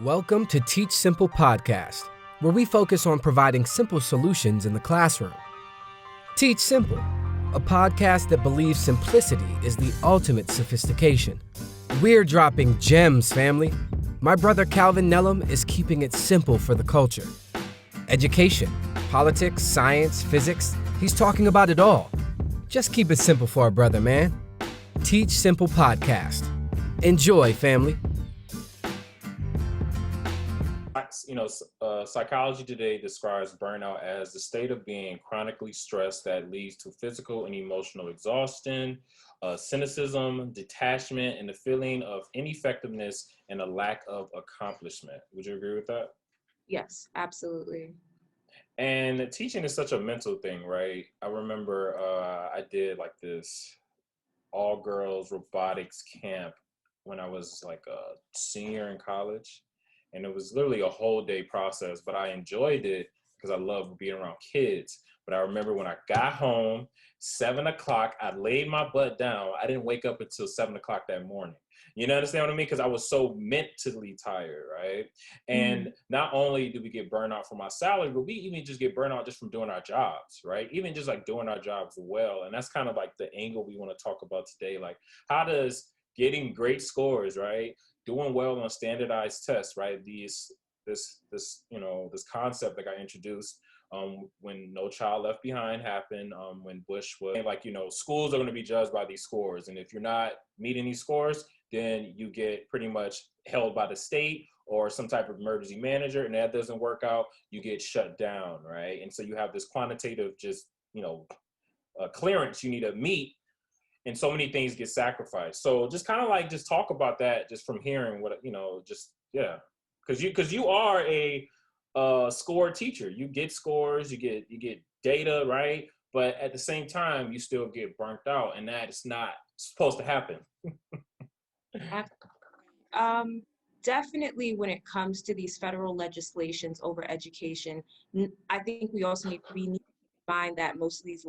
Welcome to Teach Simple Podcast, where we focus on providing simple solutions in the classroom. Teach Simple, a podcast that believes simplicity is the ultimate sophistication. We're dropping gems, family. My brother Calvin Nellum is keeping it simple for the culture. Education, politics, science, physics, he's talking about it all. Just keep it simple for our brother, man. Teach Simple Podcast. Enjoy, family. Psychology today describes burnout as the state of being chronically stressed that leads to physical and emotional exhaustion, cynicism, detachment, and the feeling of ineffectiveness and a lack of accomplishment. Would you agree with that? Yes, absolutely. And teaching is such a mental thing, right? I remember I did like this all-girls robotics camp when I was like a senior in college. And it was literally a whole day process, but I enjoyed it because I love being around kids. But I remember when I got home, 7 o'clock, I laid my butt down. I didn't wake up until 7 o'clock that morning. You know, understand what I mean? Because I was so mentally tired, right? And not only do we get burnout from our salary, but we even just get burnout just from doing our jobs, right? Even just like doing our jobs well. And that's kind of like the angle we want to talk about today. Like, how does getting great scores, right? Doing well on standardized tests, right? This concept that got introduced when No Child Left Behind happened, when Bush was like, schools are going to be judged by these scores, and if you're not meeting these scores, then you get pretty much held by the state or some type of emergency manager, and that doesn't work out, you get shut down, right? And so you have this quantitative clearance you need to meet, and so many things get sacrificed. So just kind of like just talk about that just from hearing what because you are a score teacher. You get scores, you get data, right? But at the same time, you still get burnt out, and that is not supposed to happen. Definitely when it comes to these federal legislations over education, I think we also need to keep in mind that most of these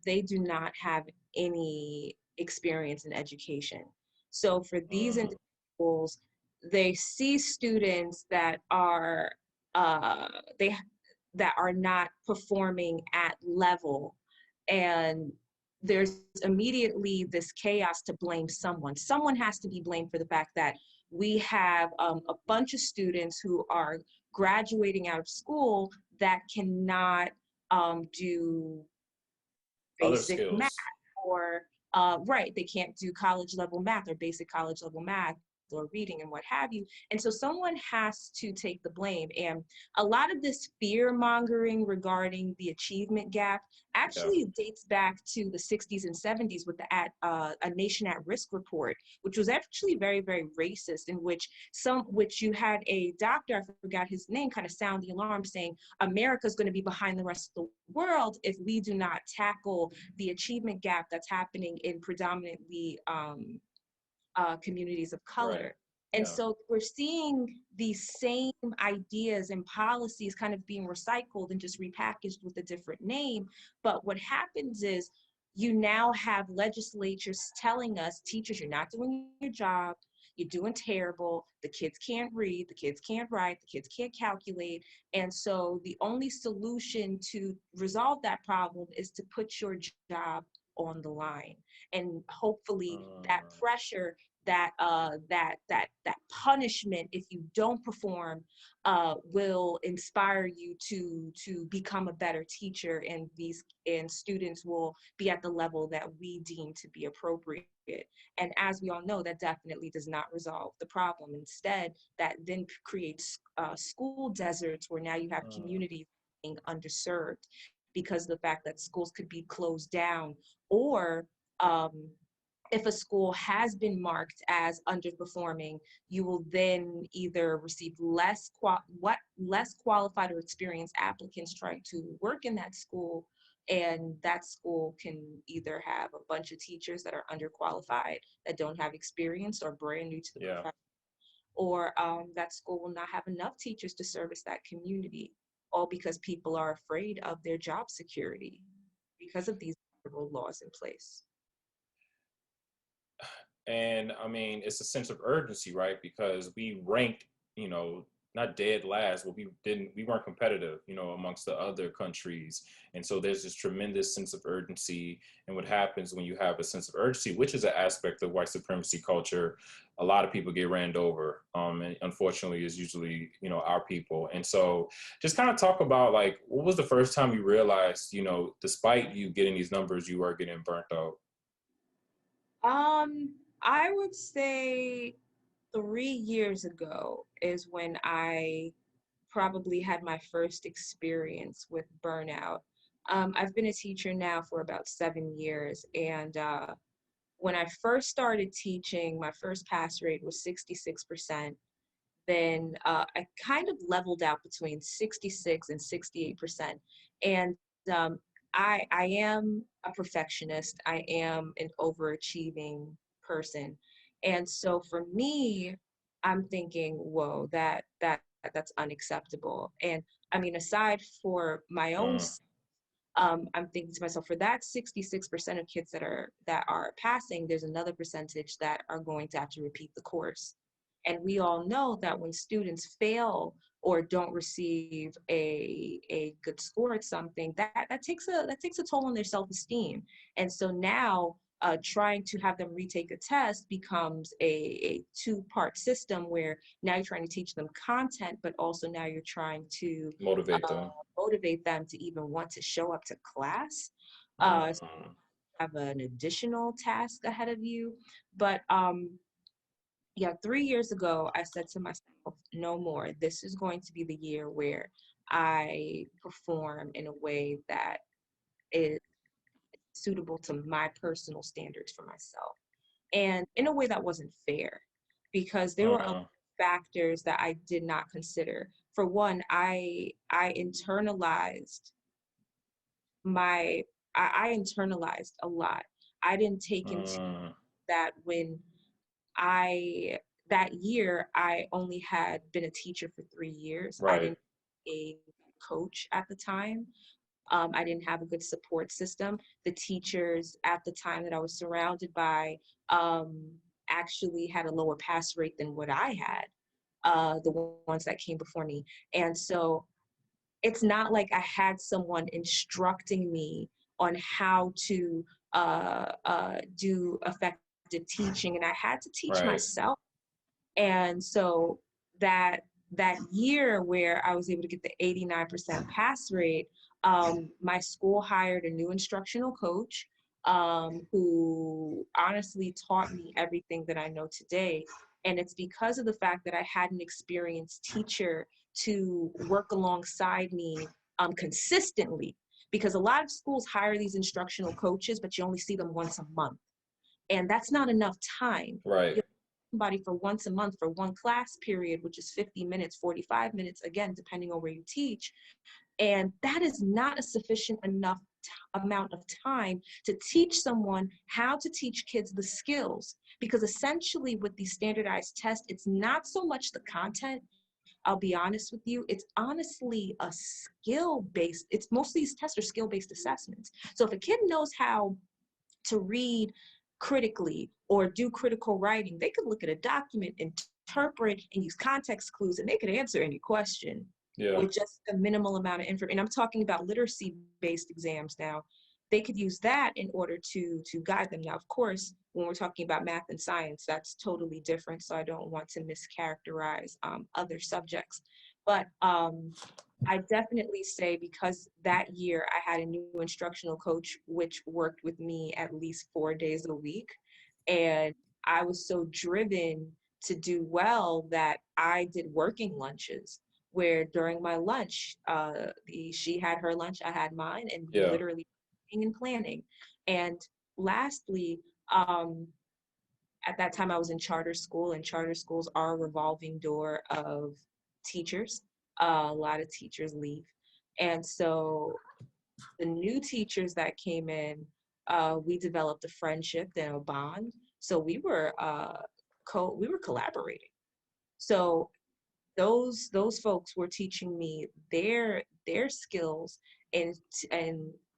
they do not have any experience in education. So for these individuals, they see students that are they that are not performing at level, and there's immediately this chaos to blame someone. Someone has to be blamed for the fact that we have a bunch of students who are graduating out of school that cannot do Other basic math, skills. or they can't do college level math or basic college level math or reading and what have you. And so someone has to take the blame. And a lot of this fear mongering regarding the achievement gap actually dates back to the 60s and 70s with the A Nation at Risk report, which was actually very, very racist, in which you had a doctor, I forgot his name, kind of sound the alarm saying America's going to be behind the rest of the world if we do not tackle the achievement gap that's happening in predominantly communities of color. Right. And so we're seeing these same ideas and policies kind of being recycled and just repackaged with a different name. But what happens is you now have legislatures telling us, teachers, you're not doing your job, you're doing terrible, the kids can't read, the kids can't write, the kids can't calculate. And so the only solution to resolve that problem is to put your job on the line. And hopefully that pressure, that punishment if you don't perform will inspire you to become a better teacher, and students will be at the level that we deem to be appropriate. And as we all know, that definitely does not resolve the problem. Instead, that then creates school deserts, where now you have communities being underserved because of the fact that schools could be closed down, or if a school has been marked as underperforming, you will then either receive less qualified or experienced applicants trying to work in that school, and that school can either have a bunch of teachers that are underqualified, that don't have experience or brand new to the profession, or that school will not have enough teachers to service that community, all because people are afraid of their job security because of these federal laws in place. And I mean, it's a sense of urgency, right? Because we ranked, you know, not dead last, but we weren't competitive, you know, amongst the other countries. And so there's this tremendous sense of urgency. And what happens when you have a sense of urgency, which is an aspect of white supremacy culture, a lot of people get ran over. And unfortunately is usually, you know, our people. And so just kind of talk about like, what was the first time you realized, you know, despite you getting these numbers, you are getting burnt out? I would say 3 years ago is when I probably had my first experience with burnout. I've been a teacher now for about 7 years, and when I first started teaching, my first pass rate was 66%. Then I kind of leveled out between 66 and 68%. And um, I am a perfectionist. I am an overachieving person. And so for me, I'm thinking, whoa, that's unacceptable. And I mean, aside for my own, Mm, I'm thinking to myself, for that 66% of kids that are passing, there's another percentage that are going to have to repeat the course. And we all know that when students fail or don't receive a good score at something, that takes a toll on their self-esteem. And so now trying to have them retake a test becomes a two-part system where now you're trying to teach them content, but also now you're trying to motivate uh, them. motivate them to even want to show up to class. So Mm, have an additional task ahead of you. But yeah, 3 years ago, I said to myself, no more. This is going to be the year where I perform in a way that is suitable to my personal standards for myself. And in a way that wasn't fair, because there were other mm, factors that I did not consider. For one, I internalized my I internalized a lot. I didn't take into mm, that when I that year I only had been a teacher for 3 years. I right. didn't a coach at the time. I didn't have a good support system. The teachers at the time that I was surrounded by um, actually had a lower pass rate than what I had, the ones that came before me. And so it's not like I had someone instructing me on how to do effective teaching, and I had to teach Right. myself. And so that that year where I was able to get the 89% pass rate, my school hired a new instructional coach who honestly taught me everything that I know today. And it's because of the fact that I had an experienced teacher to work alongside me consistently. Because a lot of schools hire these instructional coaches, but you only see them once a month. And that's not enough time. Right. Somebody for once a month for one class period, which is 50 minutes, 45 minutes, again, depending on where you teach. And that is not a sufficient enough amount of time to teach someone how to teach kids the skills. Because essentially, with these standardized tests, it's not so much the content. I'll be honest with you, it's honestly a skill based, it's most of these tests are skill based assessments. So if a kid knows how to read critically or do critical writing, they could look at a document, interpret, and use context clues, and they could answer any question Yeah. with just a minimal amount of information. And I'm talking about literacy-based exams now. They could use that in order to guide them. Now, of course, when we're talking about math and science, that's totally different. So I don't want to mischaracterize other subjects. But I definitely say because that year I had a new instructional coach, which worked with me at least 4 days a week. And I was so driven to do well that I did working lunches where during my lunch, she had her lunch, I had mine, and we Yeah. literally and planning. And lastly, um, at that time I was in charter school, and charter schools are a revolving door of teachers. A lot of teachers leave. And so the new teachers that came in, we developed a friendship and a bond. So we were collaborating. So those folks were teaching me their skills and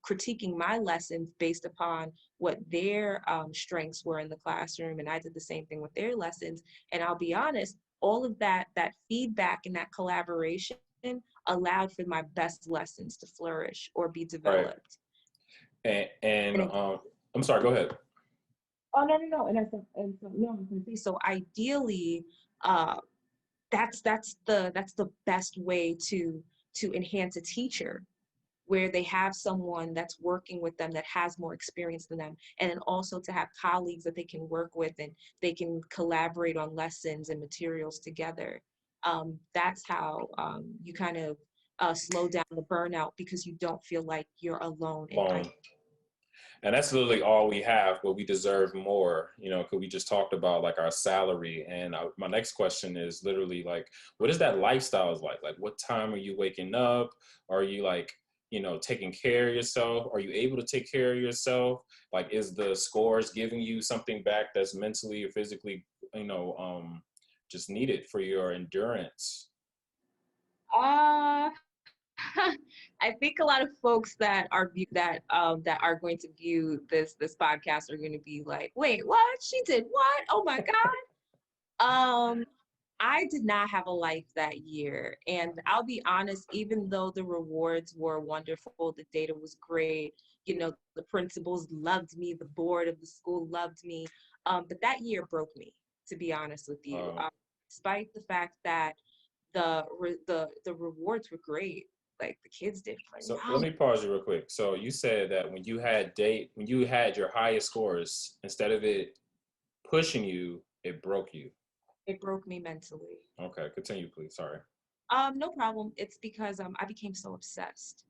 critiquing my lessons based upon what their strengths were in the classroom, and I did the same thing with their lessons. And I'll be honest, all of that feedback and that collaboration allowed for my best lessons to flourish or be Right. developed. And And it, I'm sorry, go ahead. oh no, and I said, and so no, I'm gonna say, so ideally, uh, that's the best way to enhance a teacher, where they have someone that's working with them that has more experience than them, and then also to have colleagues that they can work with and they can collaborate on lessons and materials together. That's how you kind of slow down the burnout, because you don't feel like you're alone and Long. And that's literally all we have, but we deserve more, you know, because we just talked about like our salary. And my next question is literally like, what is that lifestyle is like? Like, what time are you waking up? Are you like, you know, taking care of yourself? Are you able to take care of yourself? Like, is the scores giving you something back that's mentally or physically, you know, just needed for your endurance? uh I think a lot of folks that are going to view this podcast are going to be like, wait, what? She did what? Oh my God. I did not have a life that year. And I'll be honest, even though the rewards were wonderful, the data was great, the principals loved me, the board of the school loved me. But that year broke me, to be honest with you. Despite the fact that the rewards were great, like the kids did So let phenomenal. me pause you real quick. So you said that when you had your highest scores, instead of it pushing you, it broke you. It broke me mentally. Okay, continue, please. Sorry. No problem. It's because I became so obsessed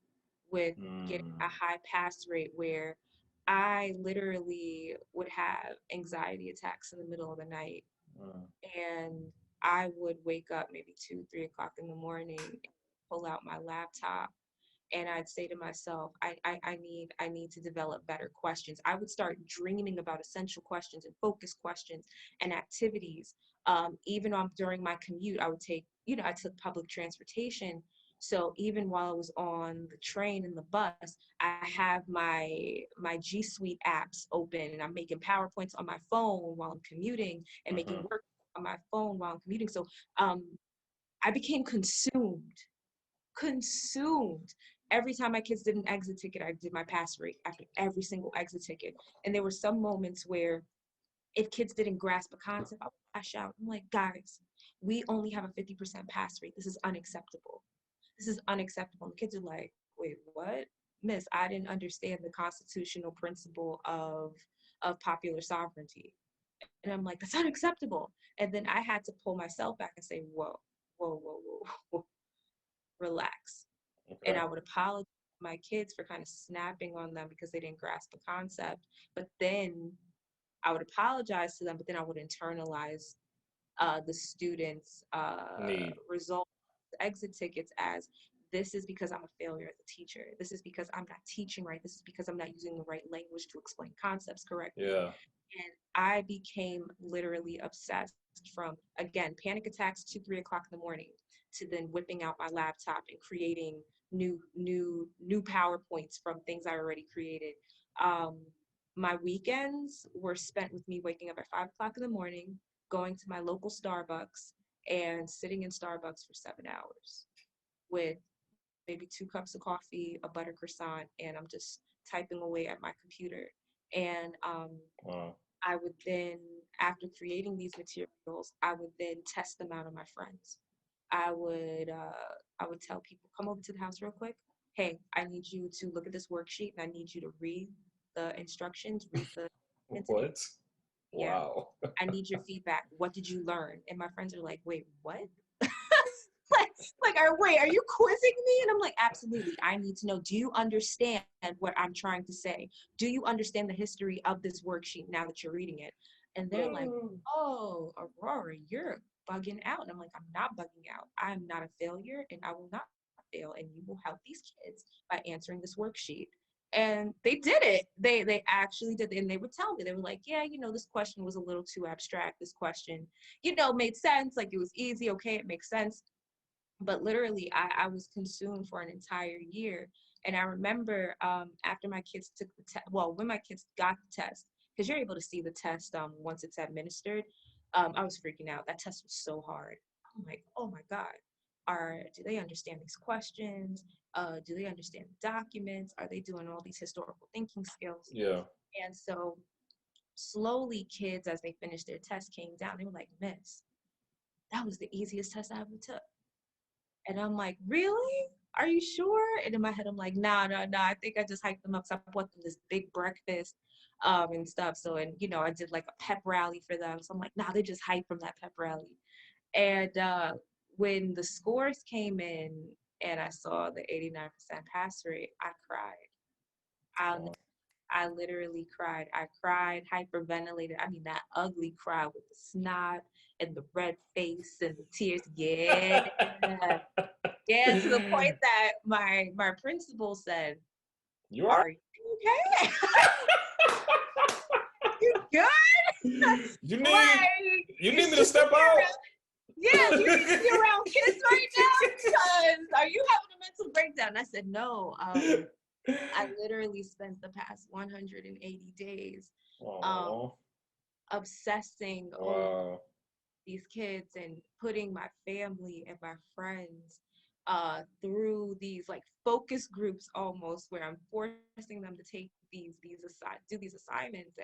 with getting Mm, a high pass rate, where I literally would have anxiety attacks in the middle of the night, mm, and I would wake up maybe 2, 3 o'clock in the morning, pull out my laptop, and I'd say to myself, I need to develop better questions. I would start dreaming about essential questions and focus questions and activities. Even during my commute, I took public transportation. So even while I was on the train and the bus, I have my G Suite apps open, and I'm making PowerPoints on my phone while I'm commuting, and making mhm. work on my phone while I'm commuting. So um, I became consumed. Every time my kids did an exit ticket, I did my pass rate after every single exit ticket. And there were some moments where if kids didn't grasp a concept, I would flash out. I'm like, guys, we only have a 50% pass rate. This is unacceptable. This is unacceptable. And the kids are like, wait, what? Miss, I didn't understand the constitutional principle of popular sovereignty. And I'm like, that's unacceptable. And then I had to pull myself back and say, whoa, relax. And Okay. I would apologize to my kids for kind of snapping on them because they didn't grasp the concept. But then I would apologize to them, but then I would internalize the students' Need. results, exit tickets, as this is because I'm a failure as a teacher. This is because I'm not teaching right. This is because I'm not using the right language to explain concepts correctly. Yeah. And I became literally obsessed, from, again, panic attacks 2, 3 o'clock in the morning, to then whipping out my laptop and creating new PowerPoints from things I already created. Um, my weekends were spent with me waking up at 5 o'clock in the morning, going to my local Starbucks, and sitting in Starbucks for 7 hours with maybe 2 cups of coffee, a butter croissant, and I'm just typing away at my computer. And Wow. I would then, after creating these materials, I would then test them out on my friends. I would tell people, come over to the house real quick. Hey, I need you to look at this worksheet, and I need you to read the instructions, read the What? yeah. Wow. I need your feedback. What did you learn? And my friends are like, wait, what? like, wait, are you quizzing me? And I'm like, absolutely. I need to know, do you understand what I'm trying to say? Do you understand the history of this worksheet now that you're reading it? And they're like, oh, Aurora, you're bugging out. And I'm like, I'm not bugging out. I'm not a failure, and I will not fail. And you will help these kids by answering this worksheet. And they did it. They actually did it. And they would tell me, they were like, yeah, this question was a little too abstract. This question, made sense. Like, it was easy. Okay, it makes sense. But literally, I was consumed for an entire year. And I remember after my kids took the test, well, when my kids got the test, because you're able to see the test once it's administered, I was freaking out. That test was so hard. I'm like, oh my God, do they understand these questions? Do they understand the documents? Are they doing all these historical thinking skills? Yeah. And so slowly kids, as they finished their test, came down. They were like, Miss, that was the easiest test I ever took. And I'm like, really? Are you sure? And in my head, I'm like, nah. I think I just hyped them up. So I bought them this big breakfast and stuff. So, and, I did like a pep rally for them. So I'm like, nah, they just hyped from that pep rally. And when the scores came in and I saw the 89% pass rate, I cried. I literally cried. I cried, hyperventilated. I mean, that ugly cry with the snot and the red face and the tears. Yeah. Yeah, to the point that my principal said, You are you okay? You good? You need Like, you need me to step out? Yeah, you need to be around kids right now because are you having a mental breakdown? I said, no. I literally spent the past 180 days obsessing over these kids and putting my family and my friends through these like focus groups almost where I'm forcing them to take do these assignments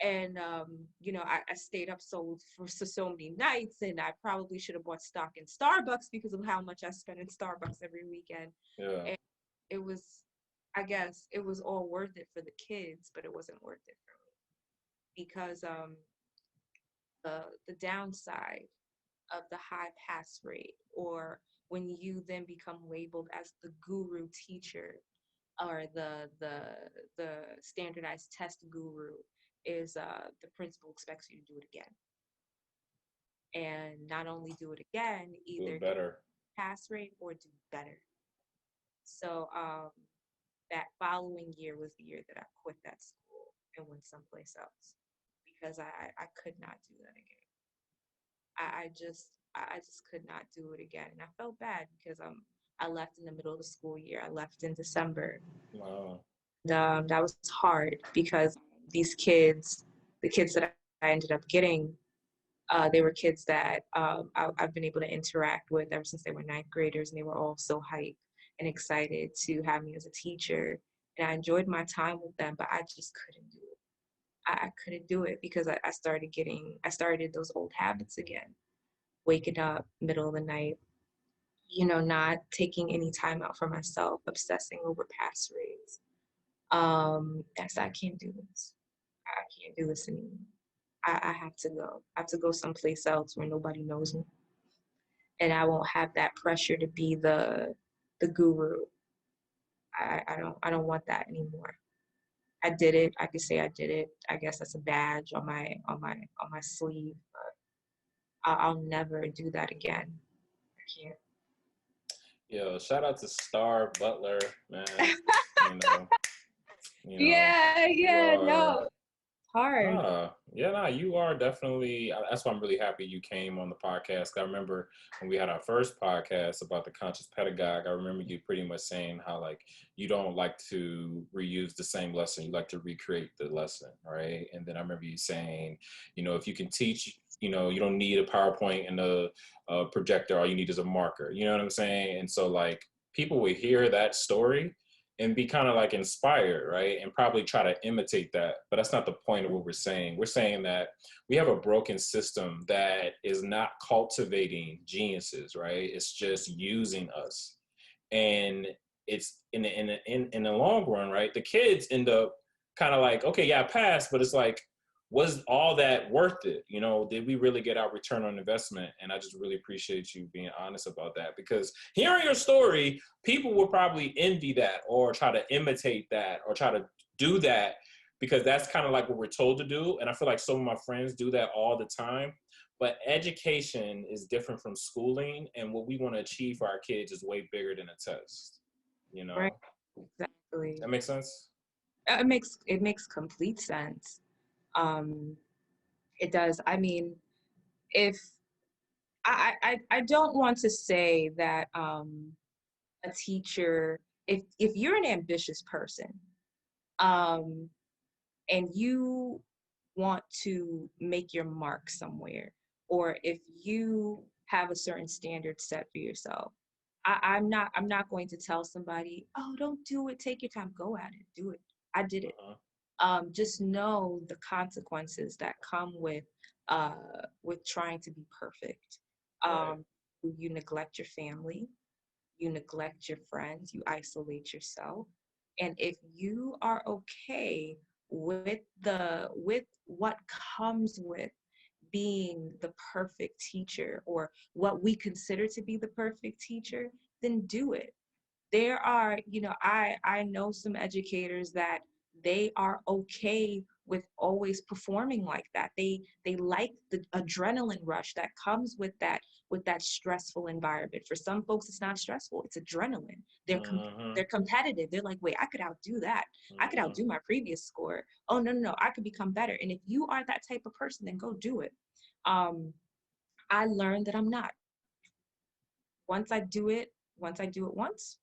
and I stayed up for so many nights, and I probably should have bought stock in Starbucks because of how much I spent in Starbucks every weekend. Yeah. And it was, I guess, it was all worth it for the kids, but it wasn't worth it for me because the downside of the high pass rate, or when you then become labeled as the guru teacher or the standardized test guru, is the principal expects you to do it again, and not only do it again, Do either it better. pass rate or do better. So that following year was the year that I quit that school and went someplace else because I could not do that again. I just could not do it again, and I felt bad because I left in the middle of the school year. I left in December. Wow. That was hard because these kids, the kids that I ended up getting, they were kids that I've been able to interact with ever since they were ninth graders, and they were all so hyped and excited to have me as a teacher. And I enjoyed my time with them, but I just couldn't do it. I couldn't do it because I started those old habits again, waking up middle of the night, not taking any time out for myself, obsessing over pass rates. I said, I can't do this. I can't do this anymore. I have to go. I have to go someplace else where nobody knows me. And I won't have that pressure to be the guru. I don't want that anymore. I did it. I could say I did it. I guess that's a badge on my sleeve, but I'll never do that again. I can't. Yo, shout out to Star Butler, man. Yeah, no. Hard. You are definitely. That's why I'm really happy you came on the podcast. I remember when we had our first podcast about the conscious pedagogue. I remember you pretty much saying how like you don't like to reuse the same lesson; you like to recreate the lesson, right? And then I remember you saying, if you can teach, you don't need a PowerPoint and a projector. All you need is a marker. You know what I'm saying? And so like people will hear that story and be kind of like inspired, right? And probably try to imitate that. But that's not the point of what we're saying. We're saying that we have a broken system that is not cultivating geniuses, right? It's just using us. And it's in the long run, right? The kids end up kind of like, okay, yeah, I passed, but it's like, was all that worth it? Did we really get our return on investment? And I just really appreciate you being honest about that, because hearing your story, people will probably envy that or try to imitate that or try to do that because that's kind of like what we're told to do. And I feel like some of my friends do that all the time. But education is different from schooling, and what we want to achieve for our kids is way bigger than a test. Right. Exactly. That makes sense? It makes complete sense. It does. I mean, if I don't want to say that a teacher if you're an ambitious person, um, and you want to make your mark somewhere, or if you have a certain standard set for yourself, I'm not going to tell somebody, oh, don't do it, take your time, go at it, do it. I did it. Uh-huh. Just know the consequences that come with trying to be perfect. Right. Um, you neglect your family, you neglect your friends, you isolate yourself. And if you are okay with what comes with being the perfect teacher, or what we consider to be the perfect teacher, then do it. There are, I know some educators that they are okay with always performing like that. They like the adrenaline rush that comes with that stressful environment. For some folks it's not stressful, it's adrenaline. Mm-hmm. They're competitive. They're like, wait, I could outdo that. I could Mm-hmm. outdo my previous score. Oh, no, no, no, I could become better. And if you are that type of person, then go do it. um I learned that I'm not. Once I do it once,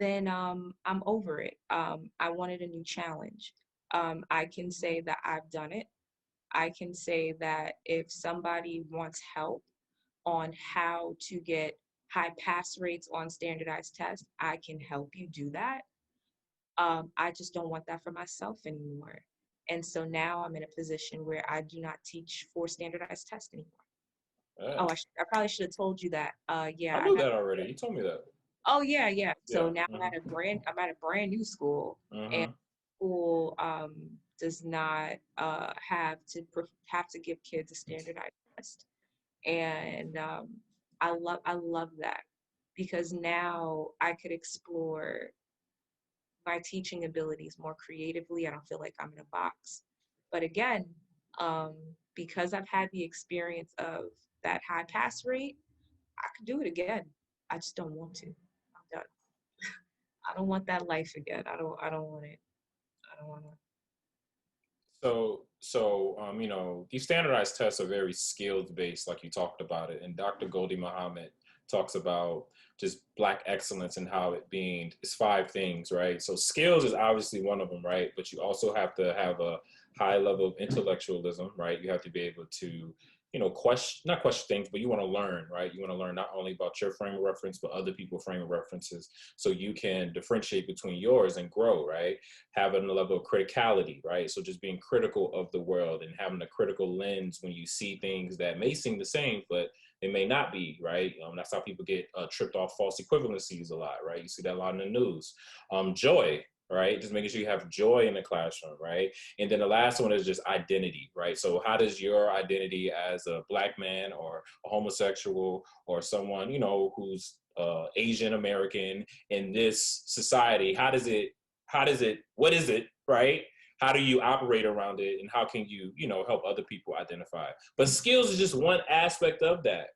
then I'm over it. I wanted a new challenge. I can say that I've done it. I can say that if somebody wants help on how to get high pass rates on standardized tests, I can help you do that. I just don't want that for myself anymore. And so now I'm in a position where I do not teach for standardized tests anymore. Yeah. Oh, I probably should have told you that. I Yeah, I knew have. that already. You told me that. Oh yeah, yeah. So Yeah. now Mm-hmm. I'm at a brand new school, and Mm-hmm. school does not have to give kids a standardized test, and I love that, because now I could explore my teaching abilities more creatively. I don't feel like I'm in a box. But again, um, because I've had the experience of that high pass rate, I could do it again. I just don't want to. I'm done. I don't want that life again. I don't want it. I don't want to. These standardized tests are very skills based, like you talked about it. And Dr. Goldie Muhammad talks about just Black excellence and how it being it's 5 things, right? So skills is obviously one of them, right? But you also have to have a high level of intellectualism, right? You have to be able to, not question things, but you want to learn, right? You want to learn not only about your frame of reference, but other people's frame of references, so you can differentiate between yours and grow, right? Having a level of criticality, right? So just being critical of the world and having a critical lens when you see things that may seem the same, but they may not be, right? That's how people get tripped off false equivalencies a lot, right? You see that a lot in the news. Joy, right? Just making sure you have joy in the classroom, right? And then the last one is just identity, right? So how does your identity as a Black man or a homosexual or someone, who's Asian American in this society, what is it, right? How do you operate around it, and how can you, help other people identify? But skills is just one aspect of that.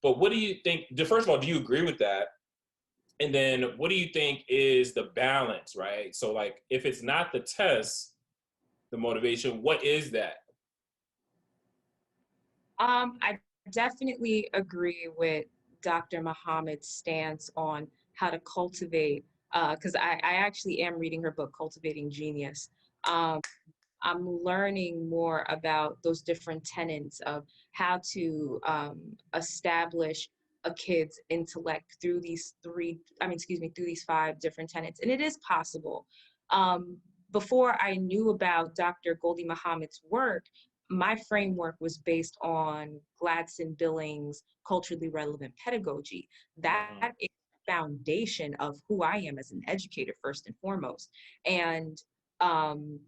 But what do you think? First of all, do you agree with that? And then what do you think is the balance, right? So, like, if it's not the test, the motivation, what is that? I definitely agree with Dr. Muhammad's stance on how to cultivate, because I actually am reading her book, Cultivating Genius. Um, I'm learning more about those different tenets of how to establish a kid's intellect through through these 5 different tenets. And it is possible. Um, Before I knew about Dr. Goldie Muhammad's work, my framework was based on Gladson Billings' culturally relevant pedagogy. Mm-hmm. That is the foundation of who I am as an educator, first and foremost. And um,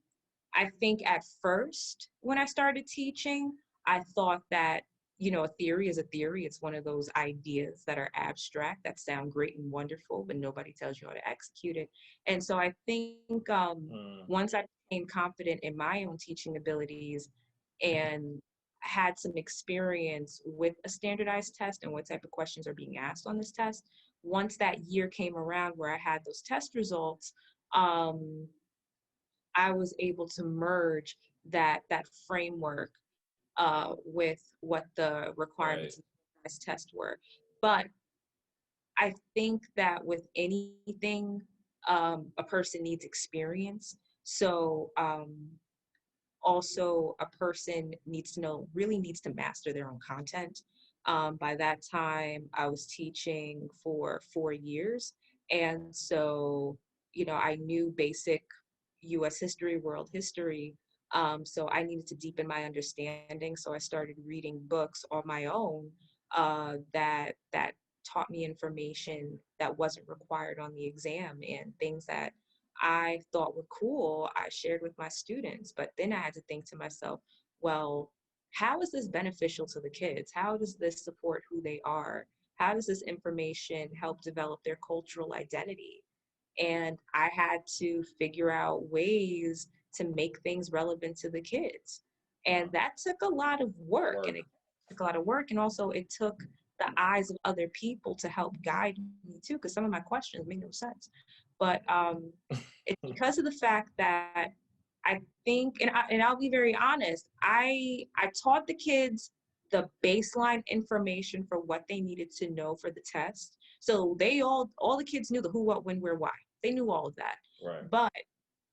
I think at first, when I started teaching, I thought that, a theory is a theory. It's one of those ideas that are abstract, that sound great and wonderful, but nobody tells you how to execute it. And so I think once I became confident in my own teaching abilities and had some experience with a standardized test and what type of questions are being asked on this test, once that year came around where I had those test results, I was able to merge that framework with what the Right. requirements of this test were. But I think that with anything, a person needs experience. So also a person needs to know, really needs to master their own content. By that time, I was teaching for 4 years. And so, I knew basic US history, world history. So I needed to deepen my understanding. So I started reading books on my own that taught me information that wasn't required on the exam, and things that I thought were cool, I shared with my students. But then I had to think to myself, well, how is this beneficial to the kids? How does this support who they are? How does this information help develop their cultural identity? And I had to figure out ways to make things relevant to the kids. And that took a lot of work, and it took a lot of work. And also it took the eyes of other people to help guide me too, because some of my questions made no sense. But it's because of the fact that I think, and I'll be very honest, I taught the kids the baseline information for what they needed to know for the test. So all the kids knew the who, what, when, where, why. They knew all of that. Right. But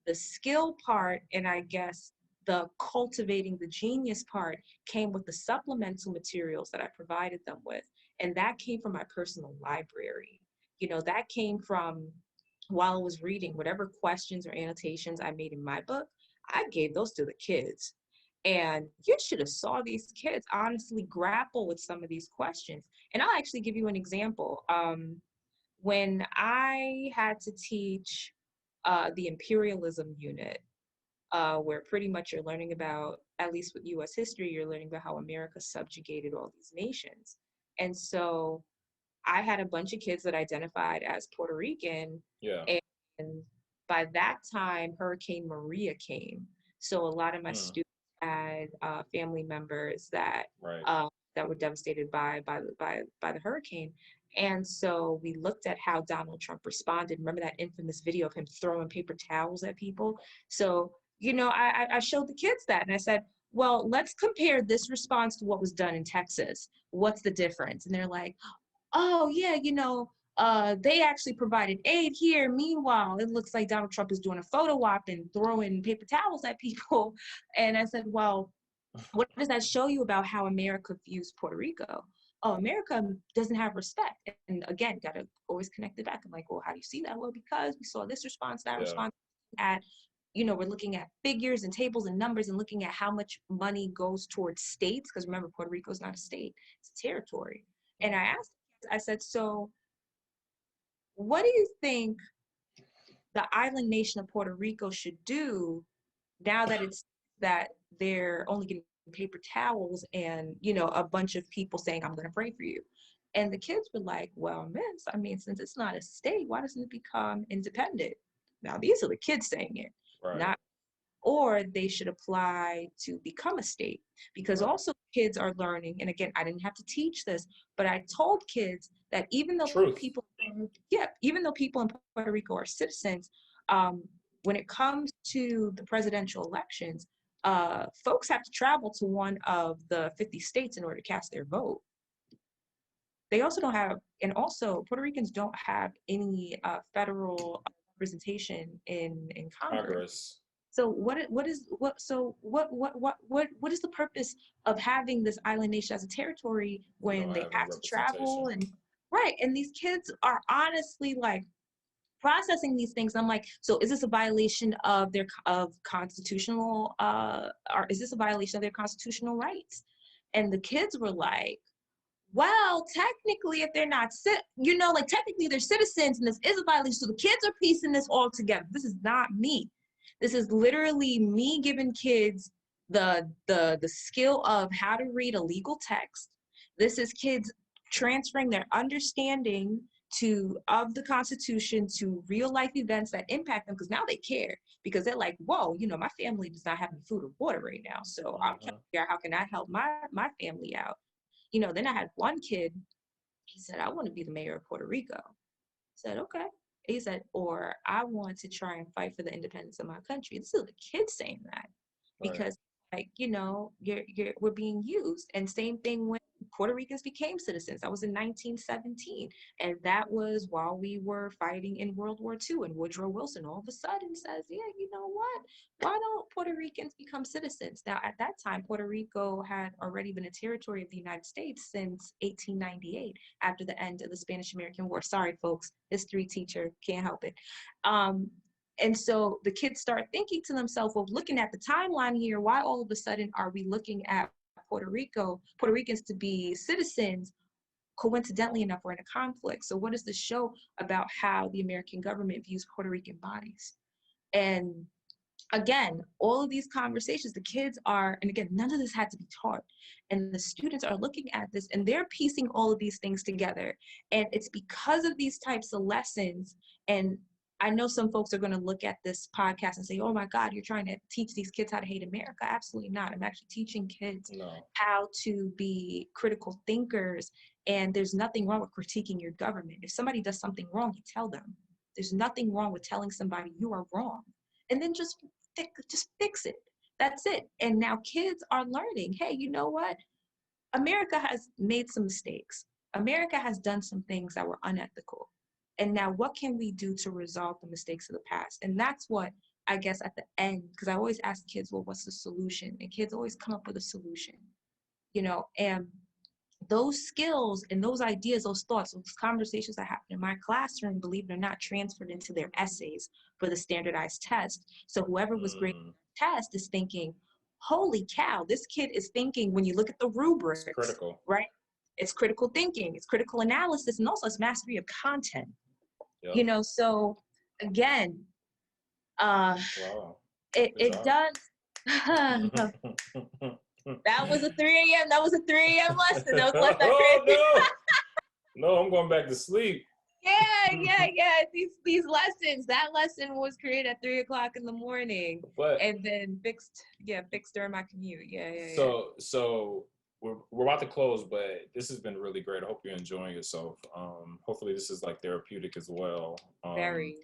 the skill part, and I guess the cultivating the genius part, came with the supplemental materials that I provided them with. And that came from my personal library. That came from, while I was reading, whatever questions or annotations I made in my book, I gave those to the kids. And you should have saw these kids honestly grapple with some of these questions. And I'll actually give you an example. When I had to teach the imperialism unit, where pretty much you're learning about, at least with US history, you're learning about how America subjugated all these nations. And so I had a bunch of kids that identified as Puerto Rican. Yeah. And by that time, Hurricane Maria came. So a lot of my students had family members that Right. that were devastated by the hurricane. And so we looked at how Donald Trump responded. Remember that infamous video of him throwing paper towels at people? So, I showed the kids that, and I said, well, let's compare this response to what was done in Texas. What's the difference? And they're like, oh yeah, they actually provided aid here. Meanwhile, it looks like Donald Trump is doing a photo op and throwing paper towels at people. And I said, well, what does that show you about how America views Puerto Rico? Oh, America doesn't have respect. And again, got to always connect it back. I'm like, well, how do you see that? Well, because we saw this response, that response. At, we're looking at figures and tables and numbers and looking at how much money goes towards states. Because remember, Puerto Rico is not a state, it's a territory. And I said, so what do you think the island nation of Puerto Rico should do now that they're only getting paper towels and, a bunch of people saying, I'm going to pray for you? And the kids were like, well, miss, I mean, since it's not a state, why doesn't it become independent? Now, these are the kids saying it, not, or they should apply to become a state, because also kids are learning. And again, I didn't have to teach this, but I told kids that even though people in Puerto Rico are citizens, when it comes to the presidential elections, folks have to travel to one of the 50 states in order to cast their vote. They also don't have, and also Puerto Ricans don't have any federal representation in Congress. So what is the purpose of having this island nation as a territory when they have to travel? And right, and these kids are honestly like processing these things. I'm like, so is this a violation of their constitutional or is this a violation of their constitutional rights? And the kids were like, well, technically, if they're not, technically they're citizens, and this is a violation. So the kids are piecing this all together. This is not me. This is literally me giving kids the skill of how to read a legal text. This is kids transferring their understanding of the Constitution to real life events that impact them, because now they care, because they're like, whoa, my family does not have any food or water right now. So I'm trying to figure out how can I help my family out. Then I had one kid, he said, I want to be the mayor of Puerto Rico. I said, okay. He said, or I want to try and fight for the independence of my country. This is the kid saying that, because we're being used. And same thing when Puerto Ricans became citizens. That was in 1917. And that was while we were fighting in World War II. And Woodrow Wilson all of a sudden says, yeah, you know what? Why don't Puerto Ricans become citizens? Now, at that time, Puerto Rico had already been a territory of the United States since 1898, after the end of the Spanish-American War. Sorry, folks, history teacher, can't help it. And so the kids start thinking to themselves, well, looking at the timeline here, why all of a sudden are we looking at Puerto Ricans to be citizens? Coincidentally enough, we're in a conflict. So what does this show about how the American government views Puerto Rican bodies? And again, all of these conversations, the kids are, and again, none of this had to be taught. And the students are looking at this and they're piecing all of these things together. And it's because of these types of lessons. And I know some folks are going to look at this podcast and say, oh my God, you're trying to teach these kids how to hate America. Absolutely not. I'm actually teaching kids how to be critical thinkers. And there's nothing wrong with critiquing your government. If somebody does something wrong, you tell them. There's nothing wrong with telling somebody you are wrong. And then just fix it. That's it. And now kids are learning, hey, you know what? America has made some mistakes. America has done some things that were unethical. And now what can we do to resolve the mistakes of the past? And that's what I guess at the end, because I always ask kids, well, what's the solution? And kids always come up with a solution, you know, and those skills and those ideas, those thoughts, those conversations that happen in my classroom, believe it or not, transferred into their essays for the standardized test. So whoever was grading the test is thinking, holy cow, this kid is thinking, when you look at the rubrics, it's critical, right? It's critical thinking, it's critical analysis, and also it's mastery of content. Yep. You know, so again, it does. That was a 3 a.m. That was a 3 a.m. lesson. That was left oh, no. No, I'm going back to sleep. Yeah. These lessons. That lesson was created at 3 o'clock in the morning, and then fixed during my commute. So we're about to close, but this has been really great. I hope you're enjoying yourself. Hopefully this is like therapeutic as well. Very.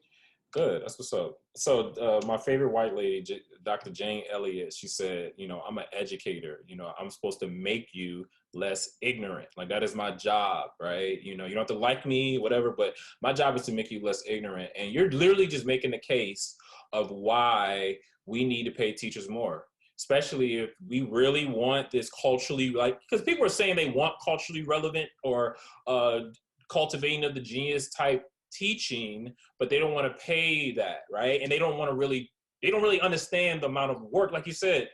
Good. That's what's up. So my favorite white lady, Dr. Jane Elliott, she said, you know, I'm an educator. You know, I'm supposed to make you less ignorant. Like, that is my job, right? You know, you don't have to like me, whatever, but my job is to make you less ignorant. And you're literally just making the case of why we need to pay teachers more, especially if we really want this culturally, like, because people are saying they want culturally relevant or cultivating of the genius type teaching, but they don't want to pay that, right? And they don't really understand the amount of work. Like you said,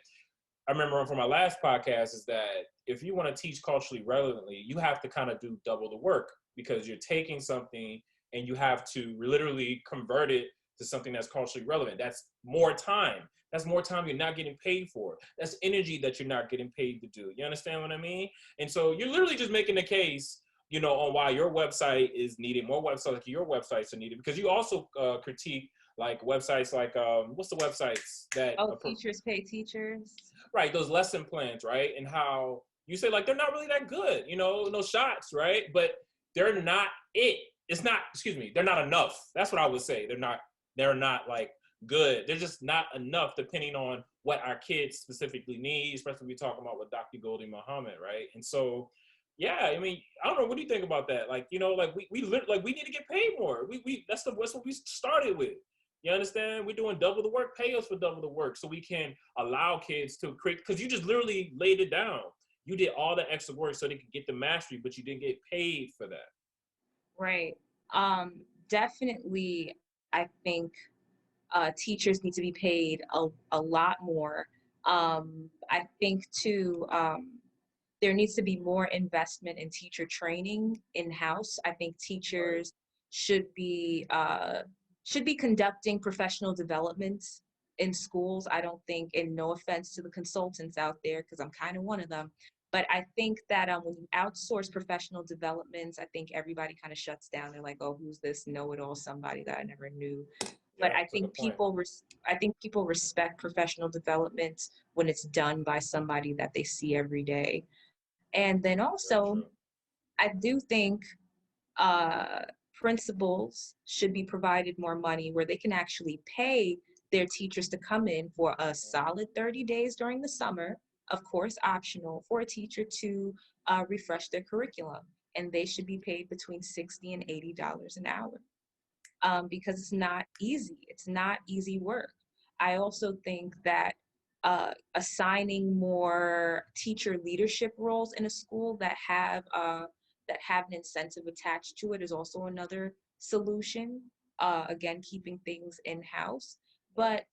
I remember from my last podcast, is that if you want to teach culturally relevantly, you have to kind of do double the work, because you're taking something and you have to literally convert it to something that's culturally relevant. That's more time. That's more time you're not getting paid for. That's energy that you're not getting paid to do. You understand what I mean? And so you're literally just making the case, you know, on why your website is needed, more websites like your websites are needed, because you also critique like websites like, what's the websites that— Teachers Pay Teachers. Right, those lesson plans, right? And how you say, like, they're not really that good, you know, no shots, right? But they're not they're not enough. That's what I would say. They're not like good. They're just not enough, depending on what our kids specifically need, especially we talking about with Dr. Goldie Muhammad, right? And so, yeah, I mean, I don't know. What do you think about that? Like, you know, like we need to get paid more. That's what we started with. You understand? We're doing double the work. Pay us for double the work so we can allow kids to create. Because you just literally laid it down. You did all the extra work so they could get the mastery, but you didn't get paid for that. Right. Definitely, I think teachers need to be paid a lot more. I think too. There needs to be more investment in teacher training in-house. I think teachers should be conducting professional development in schools. I don't think, and no offense to the consultants out there, because I'm kind of one of them, but I think that when you outsource professional developments, I think everybody kind of shuts down. They're like, oh, who's this know-it-all somebody that I never knew? But I think people respect professional development when it's done by somebody that they see every day. And then also, I do think principals should be provided more money where they can actually pay their teachers to come in for a solid 30 days during the summer, of course optional, for a teacher to refresh their curriculum, and they should be paid between $60 and $80 an hour, because it's not easy. It's not easy work. I also think that assigning more teacher leadership roles in a school that have an incentive attached to it is also another solution. Again, keeping things in-house, but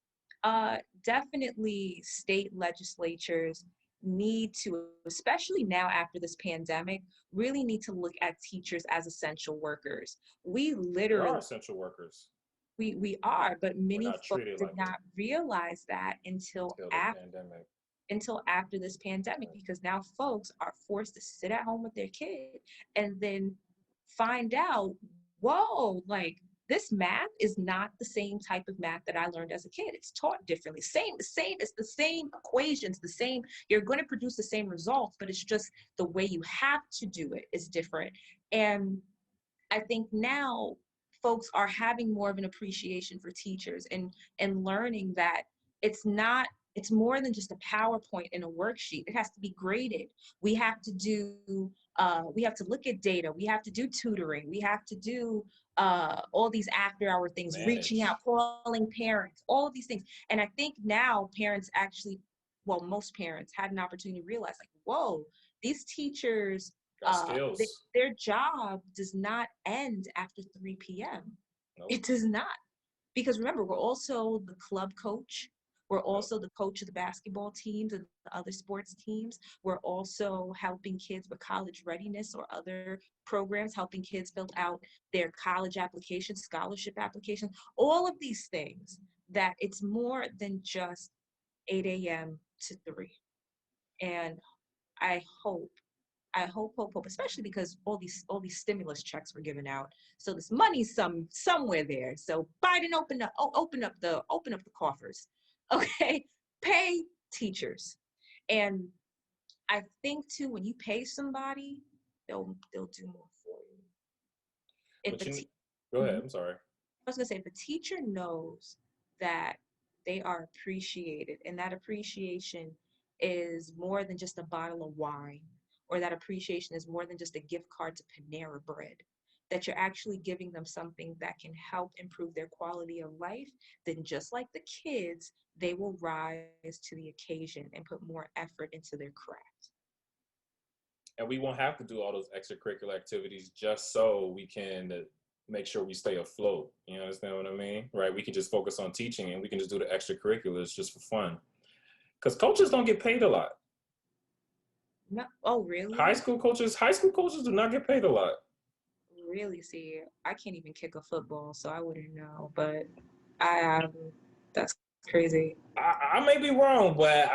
definitely state legislatures need to, especially now after this pandemic, really need to look at teachers as essential workers. We We are literally, essential workers. we are, but We're many not folks treated did like it not realize that until the pandemic. until after this pandemic, because now folks are forced to sit at home with their kid and then find out, whoa, like this math is not the same type of math that I learned as a kid. It's taught differently. It's the same equations, the same, you're going to produce the same results, but it's just the way you have to do it is different. And I think now folks are having more of an appreciation for teachers and learning that it's not, it's more than just a PowerPoint and a worksheet. It has to be graded. We have to do, we have to look at data. We have to do tutoring. We have to do all these after hour things, reaching Manage. out, calling parents, all of these things. And I think now parents actually, well, most parents had an opportunity to realize like, whoa, these teachers, Got skills. their job does not end after 3 p.m. Nope. It does not. Because remember, we're also the club coach. We're Yep. also the coach of the basketball teams and the other sports teams. We're also helping kids with college readiness or other programs, helping kids fill out their college applications, scholarship applications, all of these things, that it's more than just 8 a.m. to 3. And I hope, hope, especially because all these stimulus checks were given out. So this money's somewhere there. So Biden open up the coffers. Okay, pay teachers. And I think too, when you pay somebody, they'll do more for you. If But a you, te- go ahead. Mhm. I'm sorry. I was gonna say, if a teacher knows that they are appreciated, and that appreciation is more than just a bottle of wine, or that appreciation is more than just a gift card to Panera Bread, that you're actually giving them something that can help improve their quality of life, then just like the kids, they will rise to the occasion and put more effort into their craft. And we won't have to do all those extracurricular activities just so we can make sure we stay afloat. You understand what I mean? Right? We can just focus on teaching and we can just do the extracurriculars just for fun. Because coaches don't get paid a lot. No, oh really? High school coaches do not get paid a lot. Really? See, I can't even kick a football, so I wouldn't know. But I that's crazy. I may be wrong, but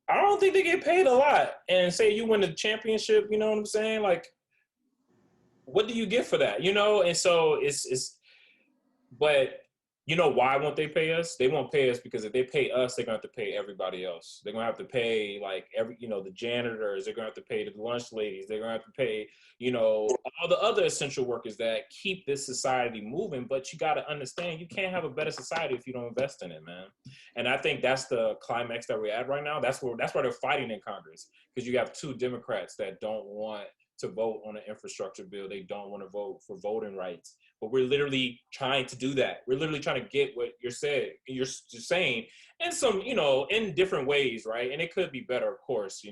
I don't think they get paid a lot. And say you win the championship, you know what I'm saying? Like, what do you get for that? You know? And so but you know why won't they pay us? They won't pay us because if they pay us, they're gonna have to pay everybody else. They're gonna have to pay like the janitors, they're gonna have to pay the lunch ladies, they're gonna have to pay, all the other essential workers that keep this society moving. But you gotta understand, you can't have a better society if you don't invest in it, man. And I think that's the climax that we're at right now. That's why they're fighting in Congress, because you have 2 Democrats that don't want to vote on an infrastructure bill. They don't want to vote for voting rights. But we're literally trying to do that. We're literally trying to get what you're saying in some, in different ways, right? And it could be better, of course,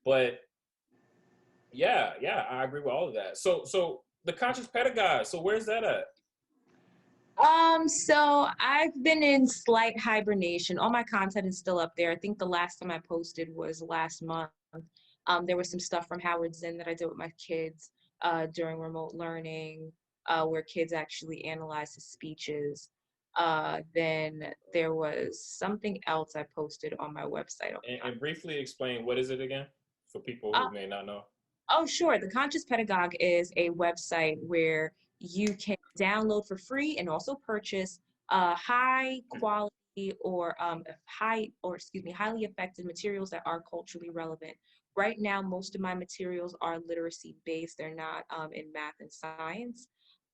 but yeah, I agree with all of that. So the conscious pedagogue, so where's that at? So I've been in slight hibernation. All my content is still up there. I think the last time I posted was last month. There was some stuff from Howard Zinn that I did with my kids during remote learning, where kids actually analyzed his speeches. Then there was something else I posted on my website. And briefly explain, what is it again for people Uh, who may not know? oh, sure. The Conscious Pedagogue is a website where you can download for free and also purchase high quality or highly effective materials that are culturally relevant. Right now, most of my materials are literacy based. They're not in math and science.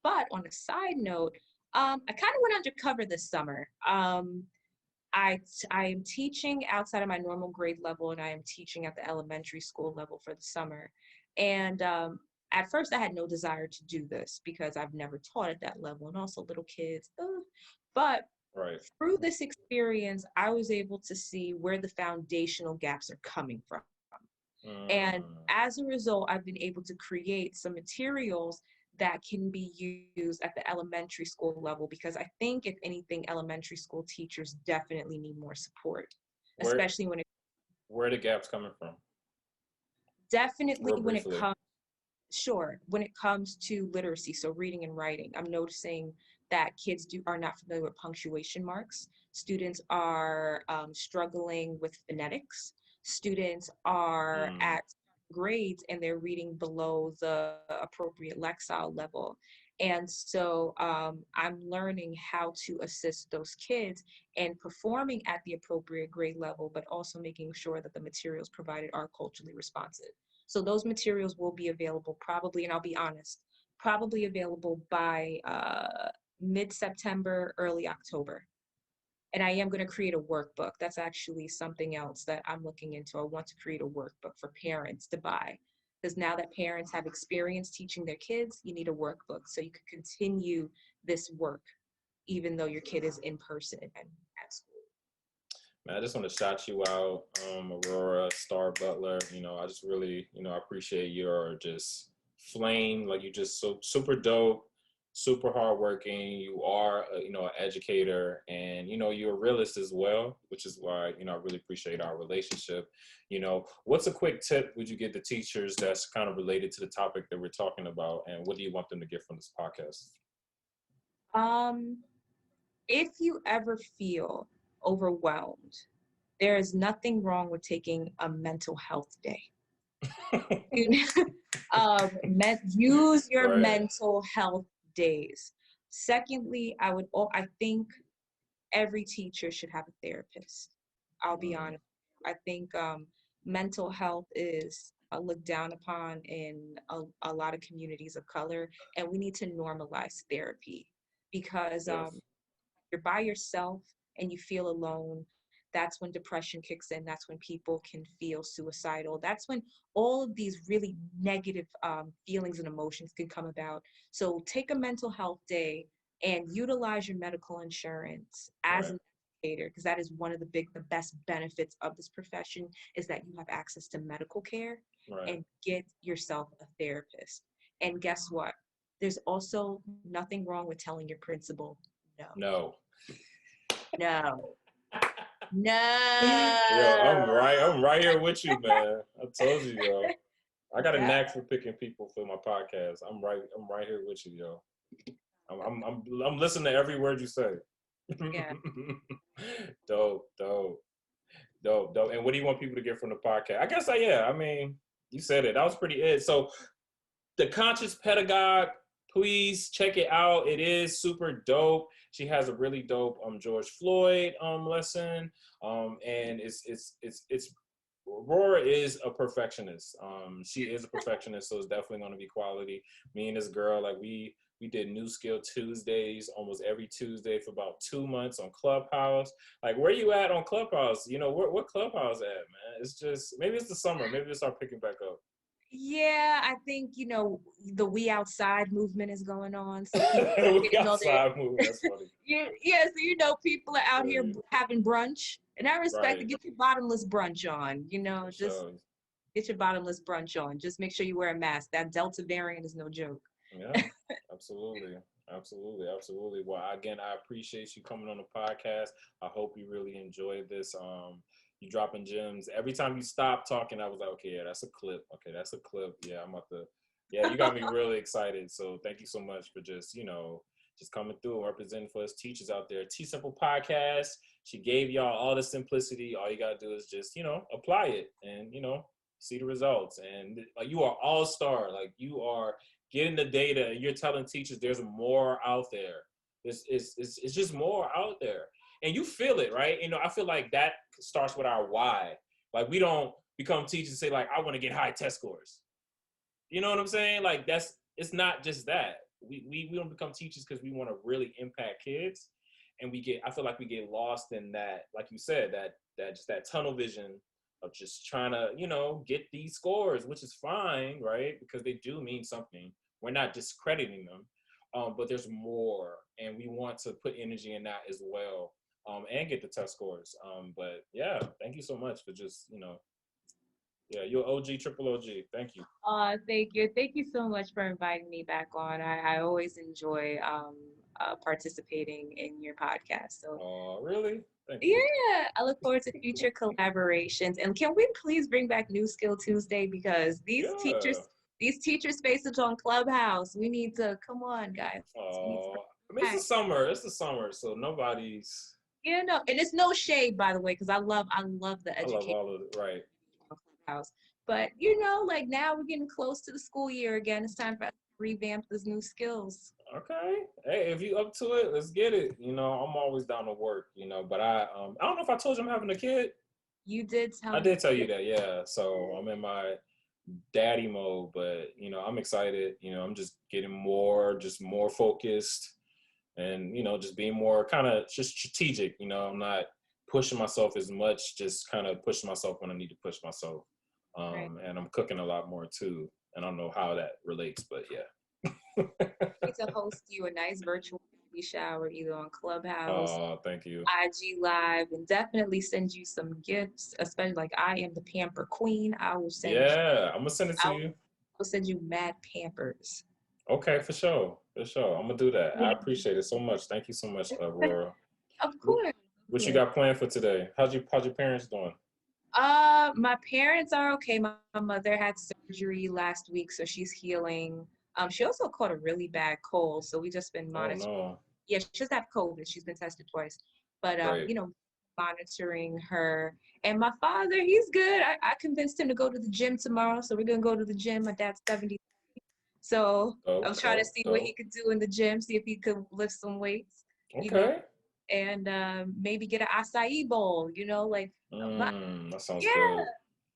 But on a side note, I kind of went undercover this summer. I am teaching outside of my normal grade level, and I am teaching at the elementary school level for the summer. And at first, I had no desire to do this because I've never taught at that level, and also little kids. But Right. through this experience, I was able to see where the foundational gaps are coming from. And Mm. as a result, I've been able to create some materials that can be used at the elementary school level, because I think, if anything, elementary school teachers definitely need more support, Where especially when it where are the gaps coming from? definitely Real when it briefly. comes Sure. When it comes to literacy, so reading and writing, I'm noticing that kids are not familiar with punctuation marks. Students are struggling with phonetics. Students are Mm. at grades and they're reading below the appropriate lexile level. And so I'm learning how to assist those kids in performing at the appropriate grade level, but also making sure that the materials provided are culturally responsive. So those materials will be available probably, and I'll be honest, probably available by mid-September, early October. And I am going to create a workbook. That's actually something else that I'm looking into. I want to create a workbook for parents to buy. Because now that parents have experience teaching their kids, you need a workbook so you can continue this work, even though your kid is in person and at school. Man, I just want to shout you out, Aurora, Star Butler. I just really, I appreciate your just flame. Like, you just so super dope, super hardworking. You are, an educator, and you're a realist as well, which is why I really appreciate our relationship. What's a quick tip would you give the teachers that's kind of related to the topic that we're talking about, and what do you want them to get from this podcast? Um, if you ever feel overwhelmed, there is nothing wrong with taking a mental health day. Use your Right. mental health days. Secondly, I think every teacher should have a therapist. I'll be Mm, honest. I think mental health is looked down upon in a lot of communities of color, and we need to normalize therapy, because yes. you're by yourself and you feel alone. That's when depression kicks in. That's when people can feel suicidal. That's when all of these really negative feelings and emotions can come about. So take a mental health day and utilize your medical insurance as Right. an educator, because that is one of the best benefits of this profession, is that you have access to medical care. Right. And get yourself a therapist. And guess what? There's also nothing wrong with telling your principal no. No. No. Yo, I'm No. right. I'm right here with you, man. I told you, yo. I got a Yeah. knack for picking people for my podcast. I'm right. I'm right here with you, yo. I'm listening to every word you say. Yeah. Dope, dope, dope, dope. And what do you want people to get from the podcast? I guess yeah. I mean, you said it. That was pretty it. So the Conscious Pedagogue, please check it out. It is super dope. She has a really dope George Floyd lesson. And it's Aurora is a perfectionist. She is a perfectionist, so it's definitely going to be quality. Me and this girl, like we did New Skill Tuesdays almost every Tuesday for about 2 months on Clubhouse. Like, where you at on Clubhouse? What Clubhouse at, man? It's just, maybe it's the summer. Maybe it'll start picking back up. Yeah, I think, the We Outside movement is going on. So people are We getting all their outside moving. That's funny. yeah, so people are out here Yeah, having brunch. And I respect it. right. Get your bottomless brunch on, For just sure. get your bottomless brunch on. Just make sure you wear a mask. That Delta variant is no joke. Yeah, absolutely. Absolutely. Absolutely. Well, again, I appreciate you coming on the podcast. I hope you really enjoyed this. You dropping gems. Every time you stop talking, I was like, okay, yeah, that's a clip. Okay, that's a clip. Yeah, I'm about to, yeah, you got me really excited. So thank you so much for just, just coming through and representing for us teachers out there. T Simple Podcast. She gave y'all all the simplicity. All you got to do is just, apply it and, see the results. And like, you are all-star. Like, you are getting the data, and you're telling teachers there's more out there. It's just more out there. And you feel it, right? I feel like that starts with our why. Like, we don't become teachers and say, like, I want to get high test scores. You know what I'm saying? Like, it's not just that. We don't become teachers because we want to really impact kids. And I feel like we get lost in that, like you said, that just that tunnel vision of just trying to, get these scores, which is fine, right? Because they do mean something. We're not discrediting them, but there's more, and we want to put energy in that as well, and get the test scores. But yeah, thank you so much for just, yeah, you're OG, triple OG. Thank you. Thank you. Thank you so much for inviting me back on. I always enjoy participating in your podcast. So really? Thank you. yeah, I look forward to future collaborations. And can we please bring back New Skill Tuesday, because these teacher spaces on Clubhouse, we need to, come on, guys. I mean, it's the summer. It's the summer, so nobody's. And it's no shade, by the way, because I love the education. I love all of it, right. House. But like now we're getting close to the school year again. It's time for us to revamp those new skills. Okay. Hey, if you up to it, let's get it. I'm always down to work, but I don't know if I told you I'm having a kid. You did tell me. I did tell you that, yeah. So I'm in my daddy mode, but I'm excited. I'm just getting more focused, and just being more kind of just strategic. I'm not pushing myself as much, just kind of pushing myself when I need to push myself. Right. And I'm cooking a lot more too. And I don't know how that relates, but yeah. I need to host you a nice virtual baby shower, either on Clubhouse, thank you, IG Live, and definitely send you some gifts, especially like I am the pamper queen. I will send I'm gonna send it to you. I'll send you mad pampers. Okay, for sure. I'm gonna do that. I appreciate it so much. Thank you so much, Aurora. Of course. What you got planned for today? How's your parents doing? My parents are okay. My mother had surgery last week, so she's healing. She also caught a really bad cold, so we just been monitoring. Oh, no. Yeah, she just had COVID. She's been tested twice, but Right. monitoring her. And my father, he's good. I convinced him to go to the gym tomorrow, so we're gonna go to the gym. My dad's 70, so I'm trying to see what he could do in the gym, see if he could lift some weights. Okay. And maybe get an acai bowl. That sounds yeah, good.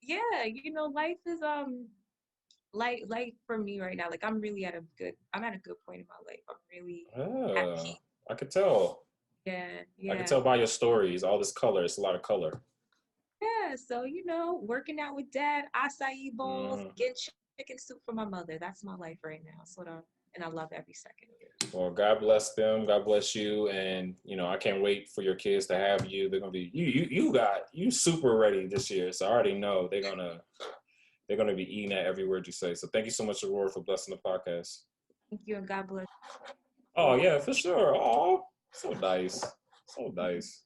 yeah. Life is like for me right now, like I'm at a good point in my life. I'm really happy. I could tell. Yeah. I could tell by your stories, all this color. It's a lot of color. Yeah, so working out with dad, acai bowls, getting chicken soup for my mother. That's my life right now. And I love every second of it. Well, God bless them. God bless you. And, I can't wait for your kids to have you. They're going to be, you super ready this year. So I already know they're going to be eating at every word you say. So thank you so much, Aurora, for blessing the podcast. Thank you, and God bless. Oh, yeah, for sure. Oh, so nice. So nice.